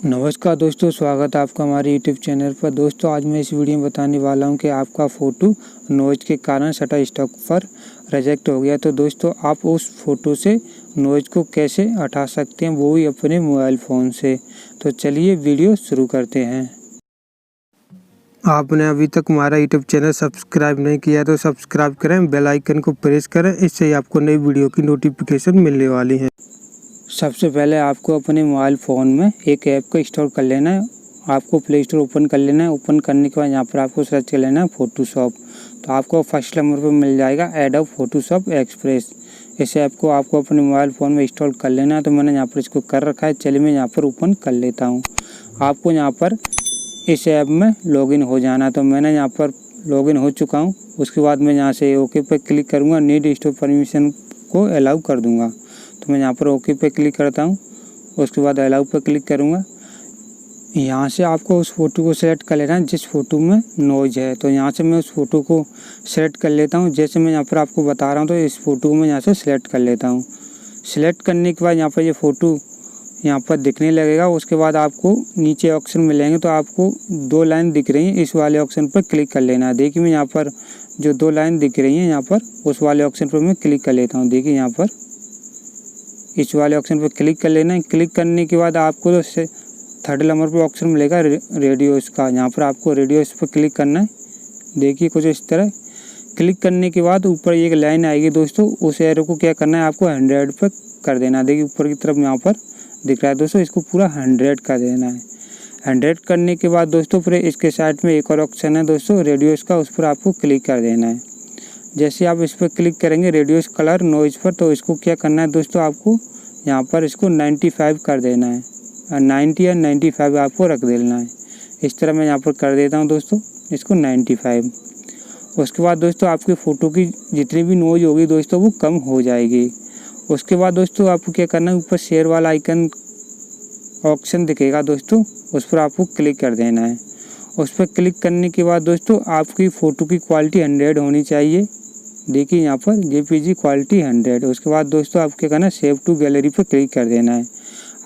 नमस्कार दोस्तों, स्वागत है आपका हमारे यूट्यूब चैनल पर। दोस्तों आज मैं इस वीडियो में बताने वाला हूं कि आपका फ़ोटो नॉइज़ के कारण शटरस्टॉक पर रिजेक्ट हो गया। तो दोस्तों आप उस फ़ोटो से नॉइज़ को कैसे हटा सकते हैं, वो भी अपने मोबाइल फ़ोन से। तो चलिए वीडियो शुरू करते हैं। आपने अभी तक हमारा यूट्यूब चैनल सब्सक्राइब नहीं किया तो सब्सक्राइब करें, बेल आइकन को प्रेस करें, इससे ही आपको नई वीडियो की नोटिफिकेशन मिलने वाली है। सबसे पहले आपको अपने मोबाइल फ़ोन में एक ऐप को इंस्टॉल कर लेना है। आपको प्ले स्टोर ओपन कर लेना है। ओपन करने के बाद यहाँ पर आपको सर्च कर लेना है फ़ोटोशॉप। तो आपको फर्स्ट नंबर पर मिल जाएगा एडोब फ़ोटोशॉप एक्सप्रेस। इस ऐप को आपको अपने मोबाइल फ़ोन में इंस्टॉल कर लेना है। तो मैंने यहाँ पर इसको कर रखा है। चलिए मैं यहाँ पर ओपन कर लेता हूँ। आपको यहाँ पर इस ऐप में लॉगिन हो जाना। तो मैंने यहाँ पर लॉगिन हो चुका हूँ। उसके बाद मैं यहाँ से ओके पर क्लिक करूँगा। नीड स्टोर परमिशन को अलाउ कर दूँगा। तो मैं यहाँ पर ओके पे क्लिक करता हूँ। उसके बाद अलाउ पे क्लिक करूँगा। यहाँ से आपको उस फ़ोटो को सेलेक्ट कर लेना है जिस फ़ोटो में नॉइज़ है। तो यहाँ से मैं उस फ़ोटो को सेलेक्ट कर लेता हूँ। जैसे मैं यहाँ पर आपको बता रहा हूँ तो इस फ़ोटो को मैं यहाँ से सेलेक्ट कर लेता हूँ। सेलेक्ट करने के बाद यहाँ पर ये फ़ोटो यहाँ पर दिखने लगेगा। उसके बाद आपको नीचे ऑप्शन मिलेंगे। तो आपको 2 लाइन दिख रही हैं, इस वाले ऑप्शन पर क्लिक कर लेना है। देखिए मैं यहाँ पर जो 2 लाइन दिख रही हैं यहाँ पर उस वाले ऑप्शन पर मैं क्लिक कर लेता हूँ। देखिए यहाँ पर इस वाले ऑप्शन पर क्लिक कर लेना है। क्लिक करने के बाद आपको तो थर्ड नंबर पर ऑप्शन मिलेगा रेडियोस का। यहाँ पर आपको रेडियोस पर क्लिक करना है। देखिए कुछ इस तरह। क्लिक करने के बाद ऊपर एक लाइन आएगी दोस्तों, उस एरो को क्या करना है आपको 100 पर कर देना। देखिए ऊपर की तरफ यहाँ पर दिख रहा है दोस्तों, इसको पूरा 100 कर देना है। 100 करने के बाद दोस्तों फिर इसके साइड में एक और ऑप्शन है दोस्तों रेडियोस का, उस पर आपको क्लिक कर देना है। जैसे आप इस पर क्लिक करेंगे रेडियोस कलर नॉइज़ पर, तो इसको क्या करना है दोस्तों, आपको यहाँ पर इसको 95 कर देना है। 90 या 95 आपको रख देना है। इस तरह मैं यहाँ पर कर देता हूँ दोस्तों इसको 95। उसके बाद दोस्तों आपकी फ़ोटो की जितनी भी नॉइज़ होगी दोस्तों वो कम हो जाएगी। उसके बाद दोस्तों आपको क्या करना है, ऊपर शेयर वाला आइकन ऑप्शन दिखेगा दोस्तों, उस पर आपको क्लिक कर देना है। उस पर क्लिक करने के बाद दोस्तों आपकी फ़ोटो की क्वालिटी 100 होनी चाहिए। देखिए यहाँ पर JPG क्वालिटी 100। उसके बाद दोस्तों आपको क्या करना है, सेव टू गैलरी पर क्लिक कर देना है।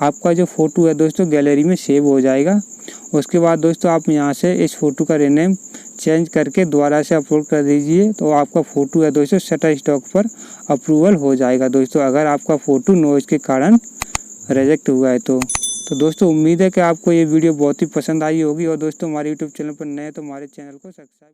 आपका जो फ़ोटो है दोस्तों गैलरी में सेव हो जाएगा। उसके बाद दोस्तों आप यहाँ से इस फ़ोटो का रीनेम चेंज करके दोबारा से अपलोड कर दीजिए। तो आपका फ़ोटो है दोस्तों शटरस्टॉक पर अप्रूवल हो जाएगा दोस्तों, अगर आपका फ़ोटो नॉइज़ के कारण रिजेक्ट हुआ है तो दोस्तों उम्मीद है कि आपको ये वीडियो बहुत ही पसंद आई होगी। और दोस्तों हमारे यूट्यूब चैनल पर नए तो हमारे चैनल को सब्सक्राइब